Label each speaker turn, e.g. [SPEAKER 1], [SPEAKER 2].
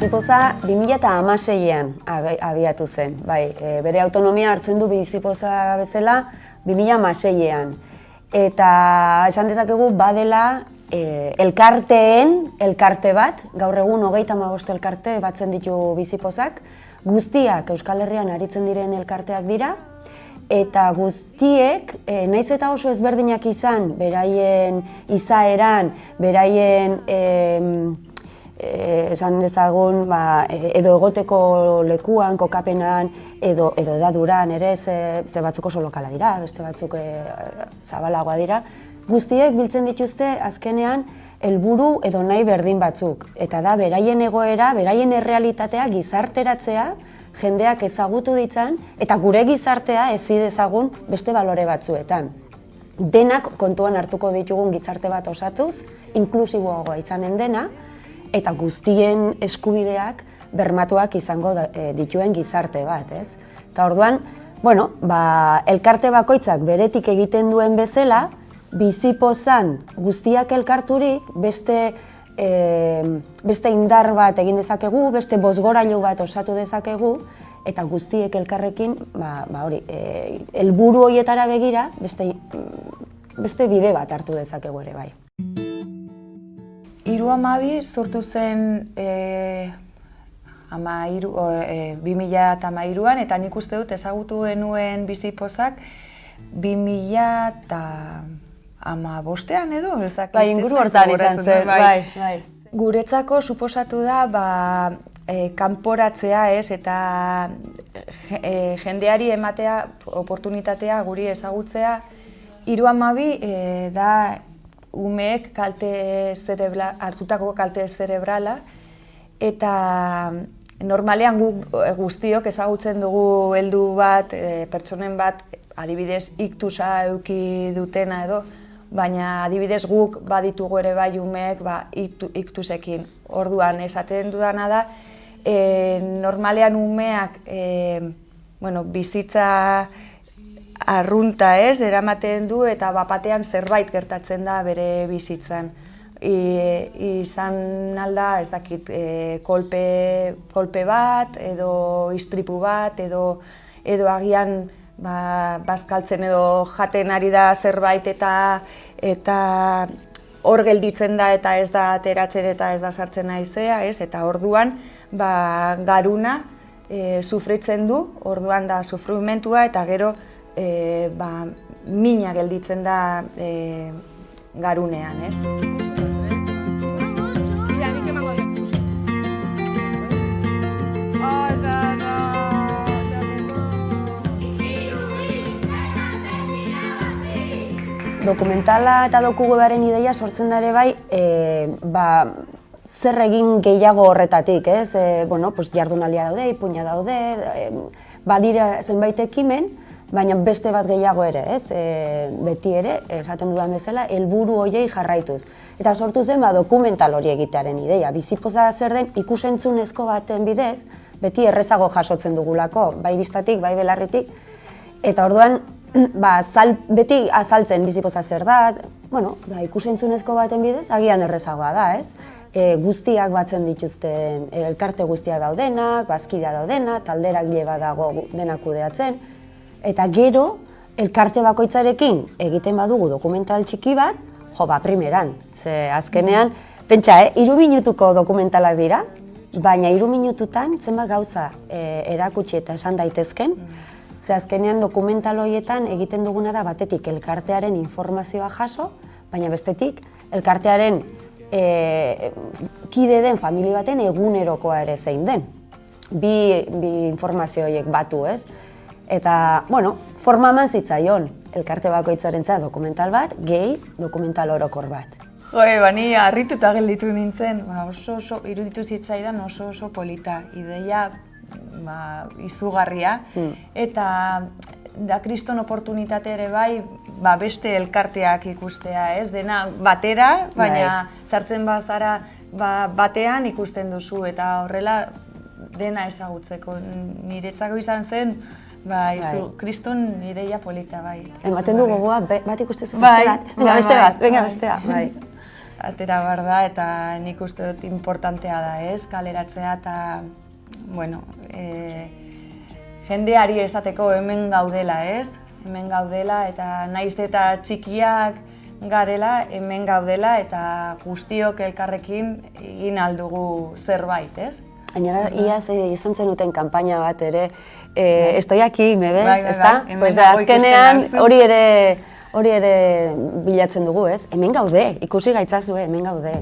[SPEAKER 1] Bizipoza 2016an abiatu zen. Bai, bere autonomia hartzen du Bizipoza bezala 2016an. Eta esan dezakegu badela elkarteen elkarte bat, gaur egun 35 elkarte batzen ditu Bizipozak, guztiak Euskal Herrian aritzen diren elkarteak dira, eta guztiek, naiz eta oso ezberdinak izan, beraien izaeran, beraien esan dezagun, edo egoteko lekuan, kokapenan, edo edaduran ere, ze batzuk oso lokala dira, beste batzuk zabalagoa dira, guztiek biltzen dituzte azkenean helburu edo nahi berdin batzuk. Eta da, beraien egoera, beraien errealitatea gizarteratzea, jendeak ezagutu ditzan, eta gure gizartea hezi dezagun beste balore batzuetan. Denak kontuan hartuko ditugun gizarte bat osatuz, inklusiboagoa izanen dena, eta guztien eskubideak bermatuak izango dituen gizarte bat, ez? Eta orduan, bueno, elkarte bakoitzak beretik egiten duen bezala, Bizipozan guztiak elkarturik beste indar bat egin dezakegu, beste bozgorailu bat osatu dezakegu, eta guztiek elkarrekin, helburu horietara begira, beste bide bat hartu dezakegu ere bai.
[SPEAKER 2] 2012 sortu zen 2013an, eta nik uste dut ezagutu genuen Bizipozak 2015an edo?
[SPEAKER 1] Bai, inguru hortan izan zen, bai.
[SPEAKER 2] Guretzako suposatu da kanporatzea, eta jendeari ematea oportunitatea guri ezagutzea. 2012 da umeek hartutako kalte zerebrala, eta normalean guztiok ezagutzen dugu heldu bat, pertsonen bat, adibidez iktusa eduki dutena edo, baina adibidez guk baditugu ere bai umeek iktusekin. Orduan, esaten dudana da, normalean umeak bizitza arrunta eramaten du eta bapatean zerbait gertatzen da bere bizitzan. Izan alda, ez dakit, kolpe bat, edo istripu bat, edo agian bazkaltzen edo jaten ari da zerbait eta hor gelditzen da eta ez da ateratzen eta ez da sartzen naizea, eta orduan garuna sufritzen du, orduan da sufrimentua eta gero mina gelditzen da garunean, ez?
[SPEAKER 1] Dokumentala eta dokumentalaren ideia sortzen da ere bai, zer egin gehiago horretatik, ez? Jardunaldia daude, ipuina daude, badira zenbait ekimen, baina beste bat gehiago ere, ez? Beti ere, esaten dudan bezala, helburu horiei jarraituz. Eta sortu zen dokumental hori egitearen ideia. Bizipoza zer den ikusentzunezko baten bidez, beti errezago jasotzen dugulako, bai biztatik, bai belarritik, eta orduan, beti azaltzen Bizipoza zer da, ikusentzunezko baten bidez, agian errezagoa da, ez? Guztiak batzen dituzten, elkarte guztiak daudenak, bazkidea daudenak, talderak lleba dago denak kudeatzen, eta gero, elkarte bakoitzarekin egiten badugu dokumental txiki bat, primeran, ze azkenean, pentsa, 3 minutuko dokumentalak dira, baina 3 minututan zenbat gauza erakutsi eta esan daitezken, ze azkenean dokumental horietan egiten duguna da batetik elkartearen informazioa jaso, baina bestetik elkartearen kide den familia baten egunerokoa ere zein den. Bi informazio horiek batu, ez? Eta, forma eman zitzaion elkarte bakoitzarentzat dokumental bat, gehi dokumental orokor bat.
[SPEAKER 2] Ni harrituta gelditu nintzen, oso iruditu zitzaidan oso polita, ideia izugarria, eta da kriston oportunitate ere bai, beste elkarteak ikustea, ez? Dena batera, baina sartzen bazara batean ikusten duzu, eta horrela dena ezagutzeko. Niretzako izan zen, kriston ideia polita, bai.
[SPEAKER 1] Ematen du gogoa, bat ikustezu beste bat, venga beste bat,
[SPEAKER 2] atera behar da, eta nik uste dut importantea da, ez, kaleratzea, eta, bueno, jendeari esateko hemen gaudela, ez? Hemen gaudela, eta naiz eta txikiak garela, hemen gaudela, eta guztiok elkarrekin egin aldugu zerbait, ez?
[SPEAKER 1] Gainera, iaz izan zenuten kanpaina bat ere, estoy aquí, me ves, ezta?
[SPEAKER 2] Hemen
[SPEAKER 1] Pues azkenean hori ere bilatzen dugu, ez? Hemen gaude, ikusi gaitzazue, hemen gaude.